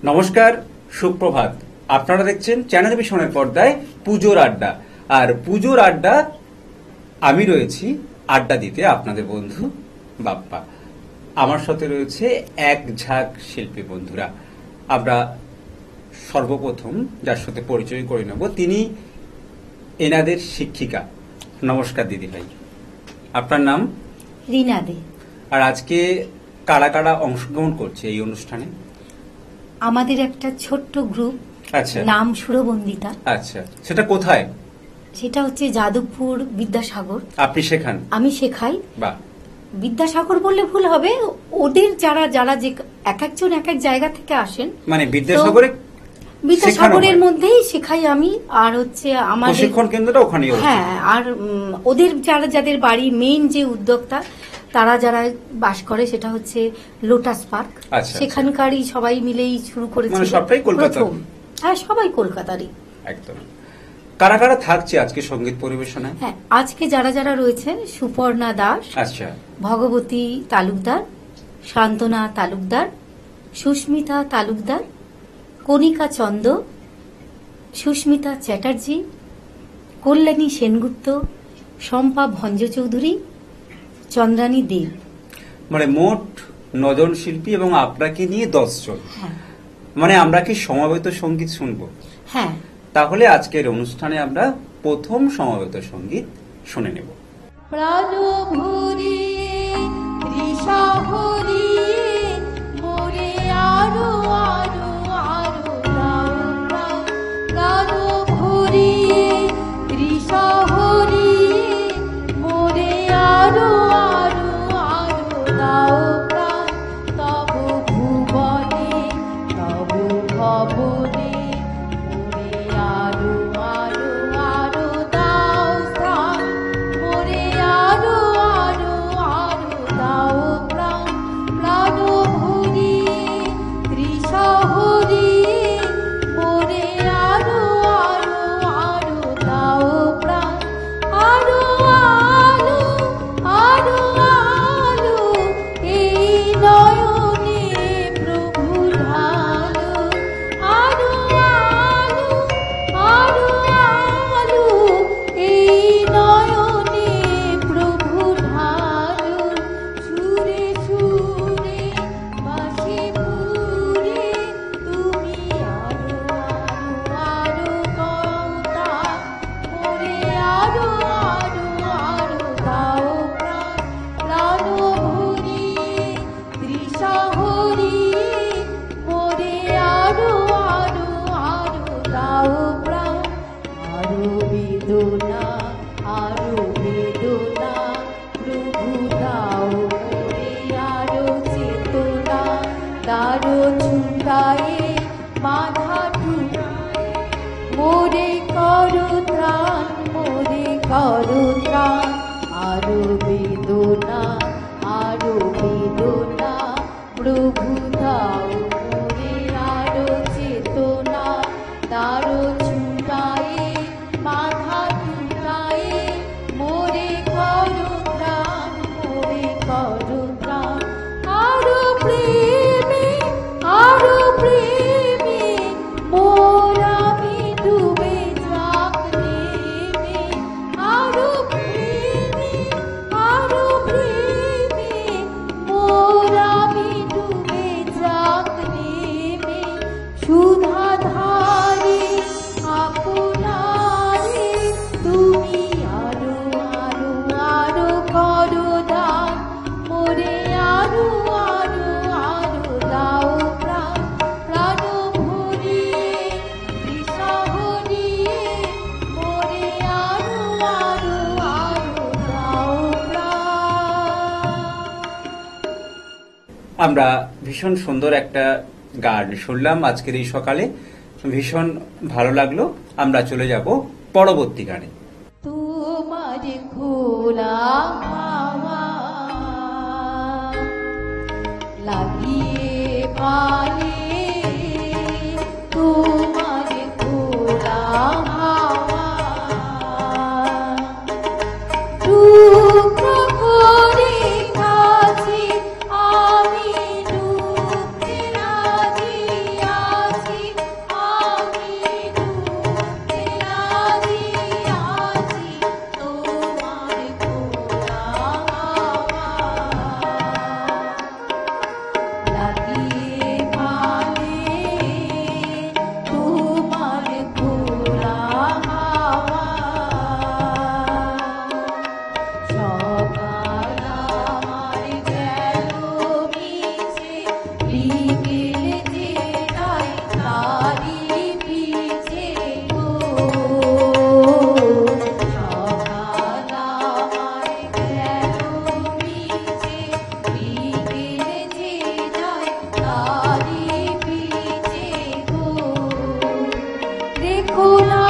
নমস্কার, সুপ্রভাত। আপনারা দেখছেন চ্যানেল ভিশনের পর্দায় পুজোর আড্ডা। আর পুজোর আড্ডা আমি রয়েছি আড্ডা দিতে, আপনাদের বন্ধু বাপ্পা। আমার সাথে রয়েছে এক ঝাঁক শিল্পী বন্ধুরা। আমরা সর্বপ্রথম যার সাথে পরিচয় করে নেব, তিনি এনাদের শিক্ষিকা। নমস্কার দিদি ভাই, আপনার নাম? রিনা দে। আর আজকে কারা কারা অংশগ্রহণ করছে এই অনুষ্ঠানে? আমাদের একটা ছোট্ট গ্রুপ, আচ্ছা, নাম সুরবন্দিতা। আচ্ছা, সেটা কোথায়? সেটা হচ্ছে যাদবপুর বিদ্যাসাগর। আপনি শেখান? আমি শেখাই। বাহ। বিদ্যাসাগর বললে ভুল হবে, ওদের যারা যে এক একজন এক এক জায়গা থেকে আসেন, মানে বিদ্যাসাগরের মধ্যেই শেখাই আমি। আর হচ্ছে আমার প্রশিক্ষণ কেন্দ্রটা ওখানেই। হ্যাঁ, আর ওদের যাদের বাড়ি, মেইন যে উদ্যোক্তা তারা যারা বাস করে, সেটা হচ্ছে লোটাস পার্ক। সেখানকারই সবাই মিলেই শুরু করেছে। সবটাই কলকাতা? হ্যাঁ, সবাই কলকাতারই। একদম। কারা কারা থাকছে আজকে সঙ্গীত পরিবেশনায়? হ্যাঁ, আজকে যারা রয়েছেন: সুপর্ণা দাস, আচ্ছা, ভগবতী তালুকদার, শান্তনা তালুকদার, সুস্মিতা তালুকদার, কণিকা চন্দ, সুস্মিতা চ্যাটার্জি, কল্যাণী সেনগুপ্ত, শম্পা ভঞ্জ চৌধুরী, চন্দ্রানী দেব। মানে মোট 9 জন শিল্পী এবং আপনাকে নিয়ে 10 জন। মানে আমরা কি সমবেত সঙ্গীত শুনবো? হ্যাঁ, তাহলে আজকের অনুষ্ঠানে আমরা প্রথম সমবেত সঙ্গীত শুনে নেব। প্রাণ ভরিয়ে তৃষা ভরিয়ে মোরে আরো আরো আরো দাও প্রাণ। প্রাণ ভরিয়ে তৃষা ভরিয়ে মোরে আরো আরো আরো দাও প্রাণ। তব ভুবনে তব ভবনে মোরে আরো আরো আরো দাও প্রাণ। মোরে আরো আরো আরো দাও প্রাণ। প্রাণ ভরিয়ে তৃষা ভরিয়ে মোরে আরো আরো আরো দাও প্রাণ। আরো আলো আরো আলো এই নয়নে প্রভু ঢালো। আরো আলো আরো আলো এই নয়নে প্রভু ঢালো। সুরে সুরে বাঁশি পুরে তুমি আরো আরো আরো কর্তা। মোরে আরো আরো আরো দাও প্রাণ। প্রাণ ভরিয়ে তৃষা ভরিয়ে মোরে আরো আরো আরো দাও প্রাণ। আরো বেদনা আরো বেদনা প্রভু দাও মোরে আরো চেতনা। দারো ছুটায়ে মাথা ঠুকায়ে মোরে করো ত্রাণ। মোরে করো ত্রাণ। আরো বেদনা আরো বেদনা প্রভু দাও মোরে আরো চেতনা। দারো ছুটায়ে মাথা ঠুকায়ে মোরে করো ত্রাণ। মোরে করো ত্রাণ। আরো প্রেমে মোর আমি ডুবে যাক নেমে। আরো প্রেমে মোর আমি ডুবে যাক নেমে। সুধা ধারে আপনারে তুমি আরো আরো আরো করো দান। মোরে আরো আরো আরো দাও প্রাণ। প্রাণ ভরিয়ে তৃষা ভরিয়ে মোরে আরো আরো আরো দাও প্রাণ। আমরা ভীষণ সুন্দর একটা গান শুনলাম আজকের এই সকালে, ভীষণ ভালো লাগলো। আমরা চলে যাব পরবর্তী গানে। তোমার খোলা হাওয়া লাগিয়ে পালে। তোমার খোলা হাওয়া টুকরো করে কাছে আমি ডুবতে রাজি। বিকেলে যে যায় তারি পিছে গো সকাল আমায় গেল মিছে বিকেলে যে যায় তারি পিছে গো দেখো না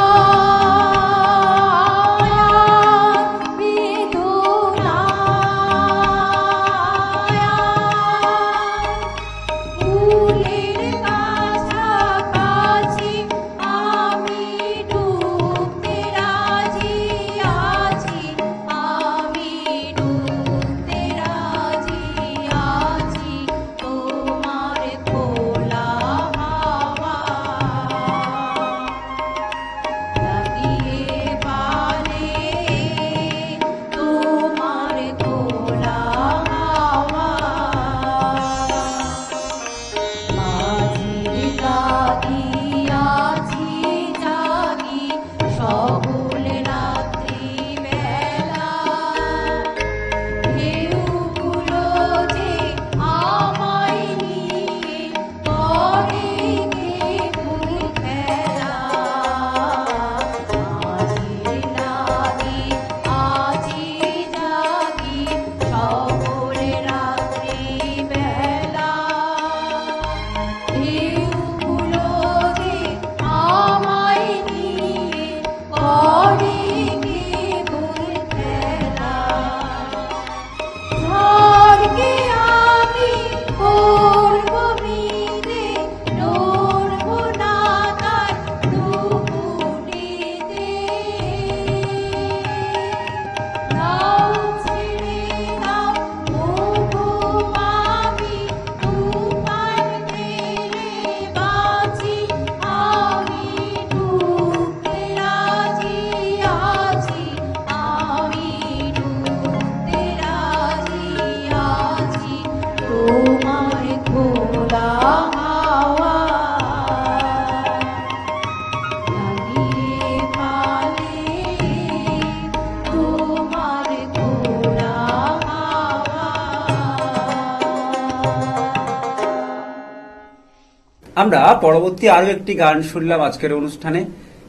আমরা পরবর্তী আরো একটি গান শুনলাম আজকের অনুষ্ঠানে।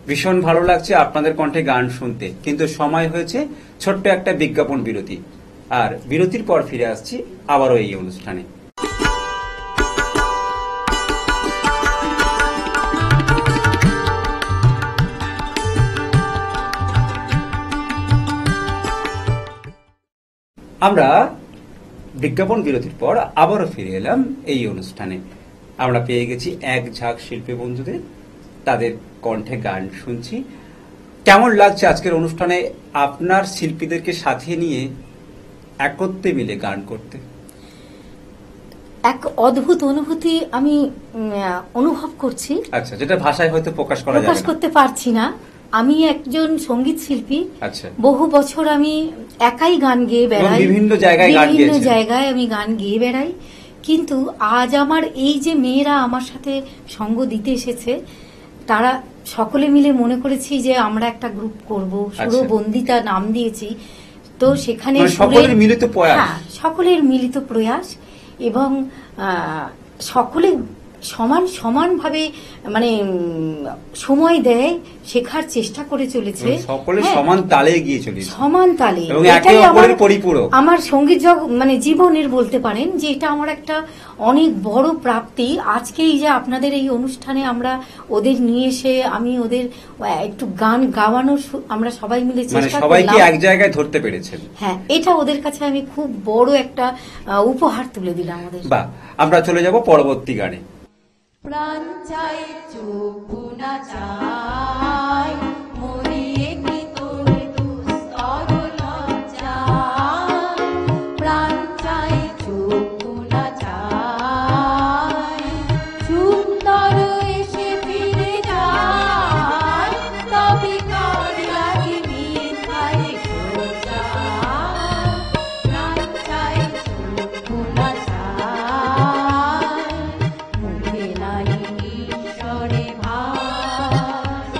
ভীষণ ভালো লাগছে আপনাদের কণ্ঠে গান শুনতে, কিন্তু সময় হয়েছে ছোট্ট একটা বিজ্ঞাপন বিরতি। আর বিরতির পর ফিরে আসছি আবারও এই অনুষ্ঠানে। আমরা বিজ্ঞাপন বিরতির পর আবারও ফিরে এলাম এই অনুষ্ঠানে। আমরা পেয়ে গেছি এক ঝাঁক শিল্পী বন্ধুদের, তাদের কণ্ঠে গান শুনছি। কেমন লাগছে আজকের অনুষ্ঠানে আপনার শিল্পীদেরকে সাথে নিয়ে একত্রে মিলে গান করতে? এক অদ্ভুত অনুভূতি আমি অনুভব করছি। আচ্ছা, যেটা ভাষায় হয়তো প্রকাশ করতে পারছি না। আমি একজন সঙ্গীত শিল্পী। আচ্ছা, বহু বছর আমি একাই গান গেয়ে বেড়াই, বিভিন্ন জায়গায় আমি গান গেয়ে বেড়াই। কিন্তু আজ আমার এই যে মেয়েরা আমার সাথে সঙ্গ দিতে এসেছে, তারা সকলে মিলে মনে করেছি যে আমরা একটা গ্রুপ করব, সুরবন্দিতা নাম দিয়েছি। তো সেখানে সকলের মিলিত প্রয়াস, সকলের মিলিত প্রয়াস এবং সকলে সমানভাবে মানে সময় দেয়, শেখার চেষ্টা করে চলেছে, সকলে সমান তালে এগিয়ে চলেছে, সমান তালে। এবং একে অপরের পরিপূরক। আমার সঙ্গীত মানে জীবনের বলতে পারেন যে এটা আমার একটা অনেক বড় প্রাপ্তি। আজকে এই যে আপনাদের এই অনুষ্ঠানে আমরা ওদের নিয়ে এসে আমি ওদের একটু গান গাওয়ানোর আমরা সবাই মিলে চেষ্টা করলাম, সবাইকে এক জায়গায় ধরতে পেরেছেন। হ্যাঁ, এটা ওদের কাছে আমি খুব বড় একটা উপহার তুলে দিলাম ওদের। বাহ, আমরা চলে যাব পরবর্তী গানে। প্রাণ চাই চোখ না চাই মরিয়ে কি তোর দুস্তর লজ্জা, প্রাণ চাই চোখ না চাই সুন্দর এসে ফিরে যায়, তবে কার লাগে মিথায় সোজা, প্রাণ চাই চোখ না চাই মুখে নাই ঈশ্বরে ভাই,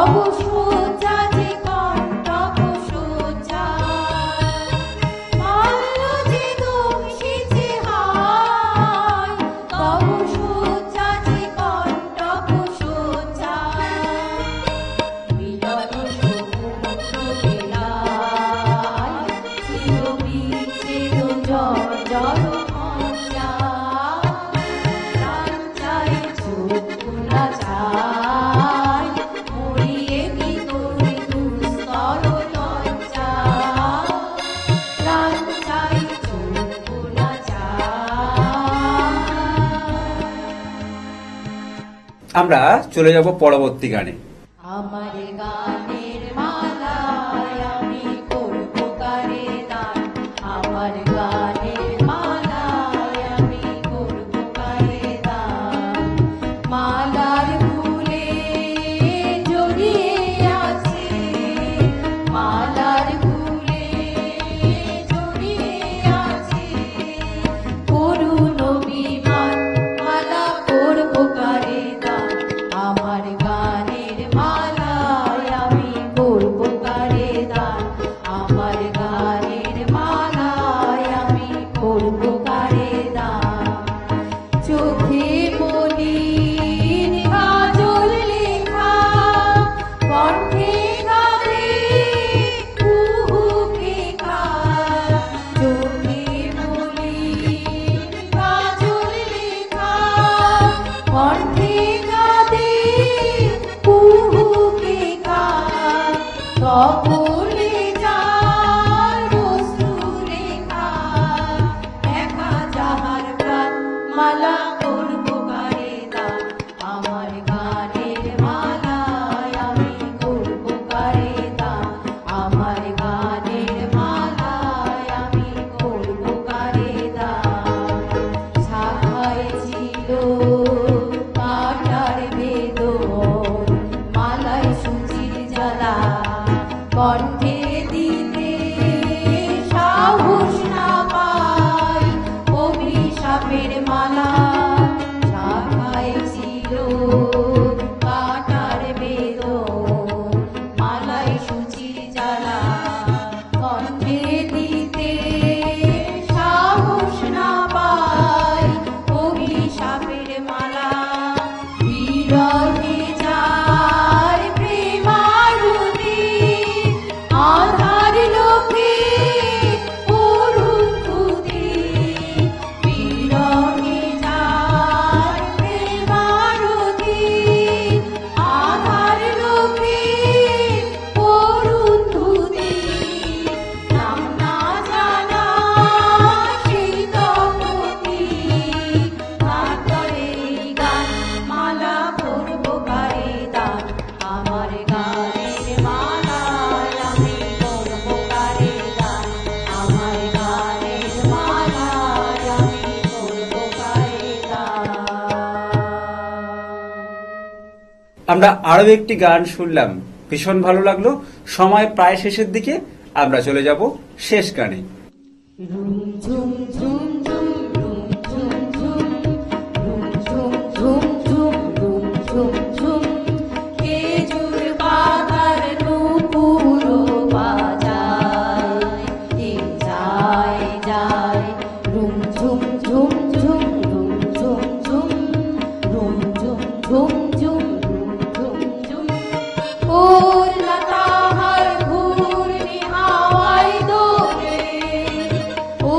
তব সোজা যে কণ্টক সোজা মাল্য যে দংশিছে হায় তব সোজা যে কণ্টক সোজা মিলন সমুদ্র বেলায় চির বিচ্ছেদ জড় জড় মঞ্জা প্রাণ চাই চক্ষু না চাই মরিয়ে কি তোরে দুস্তর লজ্জা প্রাণ চাই চক্ষু না চাই। আমরা চলে যাব পরবর্তী গানে। আমার গানের মালায় আমি করব কারে দান আমার গানের মালায় আমি করব কারে দান মালার ফুলে জড়িয়ে আছে মালার ফুলে জড়িয়ে আছে করুণ অভিমান মালা করব কারে দান আমার গানের মালায় আমি করব কারে দান আমার গানের মালায় আমি করব কারে দান চোখে মলিন কাজল লেখা কণ্ঠে গানে কুহুকে কা চোখে মলিন কাজল লেখা কণ্ঠে গানে কুহুকে কা কপলে যার বস্তু রেখা একা যাহার প্রাণ মালা করব কারে দান আমার গানের মালায় আমি করব কারে দান আমার গানের মালায় আমি করব কারে দান শাখায় ছিল কাটার বেদন মালায় সুচির জ্বালা কণ্ঠে দিতে সাহস না পাই অভিশাপের মালা শাখায় ছিল কাটার বেদন মালায় সুচির জ্বালা কণ্ঠে দিতে সাহস না পাই অভিশাপের মালা বিরহে যার প্রেমারতি আধার লোকে অরুন্ধতি বিরহে যার প্রেমারতি আধার লোকে অরুন্ধতি নাম না জানা সেই দম্পতি গান করে এই গান মালা করব কারে দান আমার গানের মালায় আমি করব কারে দান আমার গানের মালায় আমি করব কারে দান। আমরা আরো একটি গান শুনলাম, ভীষণ ভালো লাগলো। সময় প্রায় শেষের দিকে, আমরা চলে যাব শেষ গানে। রুম ঝুম ঝুম ঝুম রুম ঝুম ঝুম রুম ঝুম ঝুম ঝুম রুম ঝুম ঝুম খেজুর পাতার নূপুর বাজায় কে যায় যায় রুম ঝুম ঝুম ঝুম রুম ঝুম ঝুম রুম ঝুম ঝুম ঝুম রুম ঝুম ঝুম ওর লতাহার ঘূর্ণি হাওয়ায় দোলে ও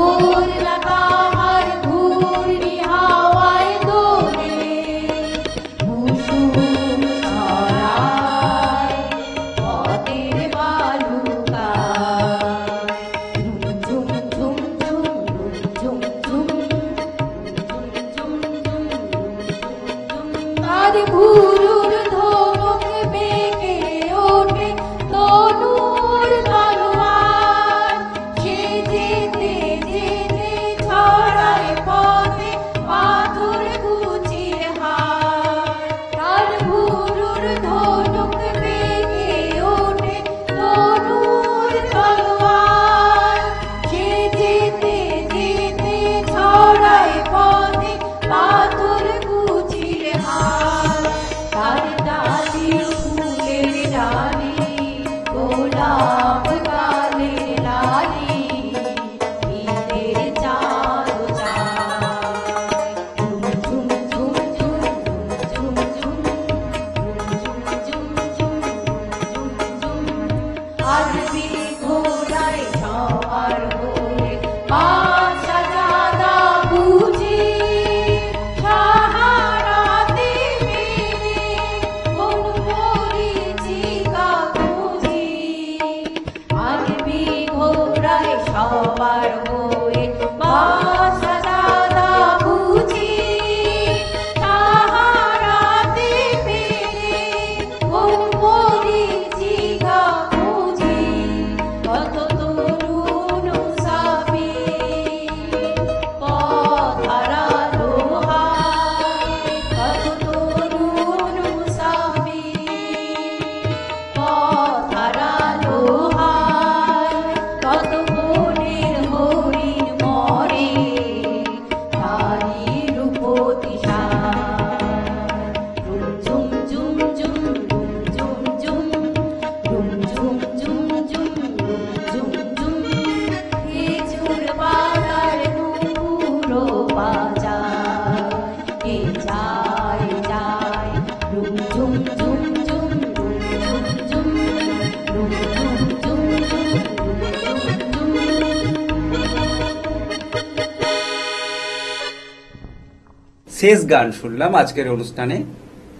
শেষ গান শুনলাম আজকের অনুষ্ঠানে।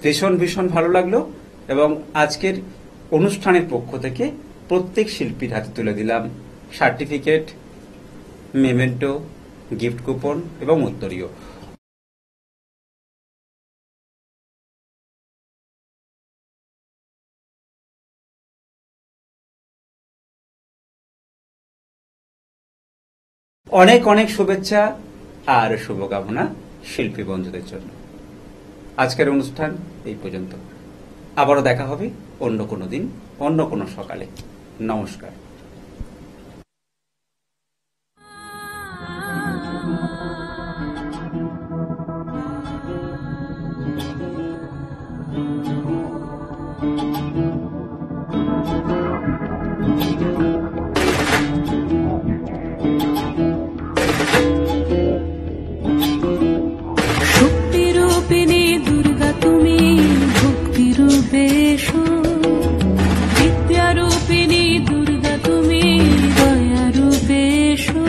ভীষণ ভীষণ ভালো লাগলো এবং আজকের অনুষ্ঠানের পক্ষ থেকে প্রত্যেক শিল্পীর হাতে তুলে দিলাম সার্টিফিকেট, মেমেন্টো, গিফট কুপন এবং উত্তরীয়। অনেক অনেক শুভেচ্ছা আর শুভকামনা শিল্পী বন্ধুদের জন্য। আজকের অনুষ্ঠান এই পর্যন্ত। আবারও দেখা হবে অন্য কোনো দিন, অন্য কোনো সকালে। নমস্কার। শক্তিরূপিণী দুর্গা তুমি, ভক্তিরূপে এসো। বিদ্যারূপিণী দুর্গা তুমি, দয়ারূপে এসো।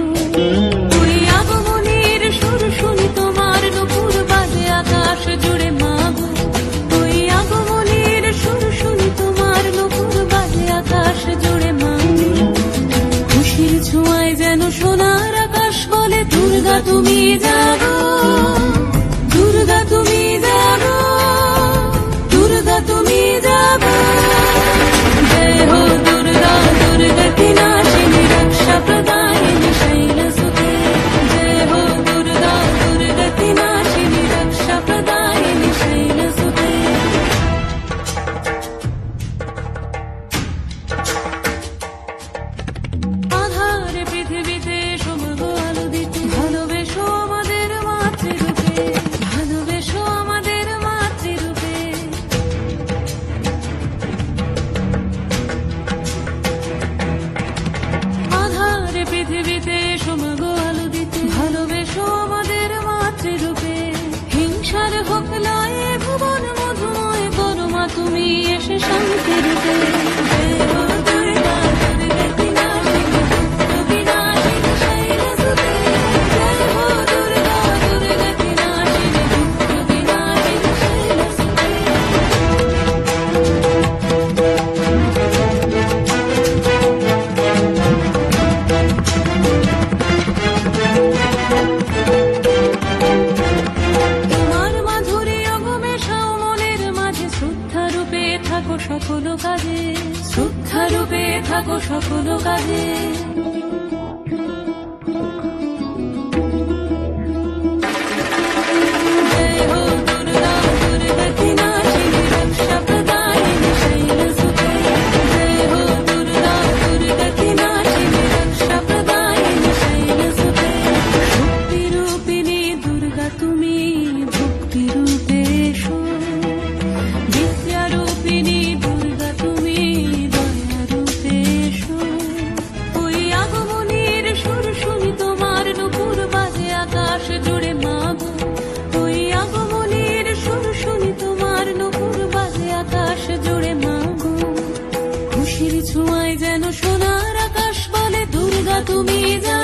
ওই আগমনীর সুর শুনি তোমার, নুপুর বাজে আকাশ জুড়ে মাগো। ওই আগমনীর সুর শুনি তোমার, নুপুর বাজে আকাশ জুড়ে মাগো। খুশির ছোঁয়ায় যেন সোনার আকাশ বলে, দুর্গা তুমি জাগো, দুর্গা তুমি জাগো, দুর্গা তুমি জাগো। জয় হো দুর্গা, দুর্গা কি নাশিনী, রক্ষা প্রদায়িনী শৈলসুতে। জয় হো দুর্গা, দুর্গা কি নাশিনী, রক্ষা প্রদায়িনী শৈলসুতে। আধারে পৃথিবীতে সমগো আলো দিতে, ভালোবেসো আমাদের মাতৃরূপে, ভালোবেসো আমাদের মাতৃরূপে। আধারে পৃথিবীতে সমগো আলো দিতে, ভালোবেসো আমাদের মাতৃরূপে। হিংসার হোক লয়ে ভুবন মধুময়, করো মা তুমি এসে শান্তি রূপে। জয় হো দুর্গা, দুর্গা কি নাশিনী, দুঃখ বিনাশিনী শৈলসুতে। জয় হো দুর্গা, দুর্গা কি নাশিনী, দুঃখ বিনাশিনী শৈলসুতে। তোমার মাধুরী অগমেশাও মনের মাঝে, শ্রদ্ধা রূপে থাকো সকল কাজে, শ্রদ্ধা রূপে থাকো সকল কাজে। জয় হো দুর্গা, দুর্গা কি নাশিনী, রক্ষা প্রদায়িনী শৈলসুতে। জয় হো দুর্গা, দুর্গা কি নাশিনী, রক্ষা প্রদায়িনী শৈলসুতে। শক্তিরূপিণী দুর্গা তুমি, ভক্তিরূপে এসো। বিদ্যারূপিণী দুর্গা তুমি, দয়ারূপে এসো। ওই আগমনীর সুর শুনি তোমার, নুপুর বাজে আকাশ জুড়ে মাগো। ওই আগমনীর সুর শুনি তোমার, নুপুর বাজে আকাশ জুড়ে মাগো। খুশির ছোঁয়ায় যেন সোনার আকাশ বলে, দুর্গা তুমি যা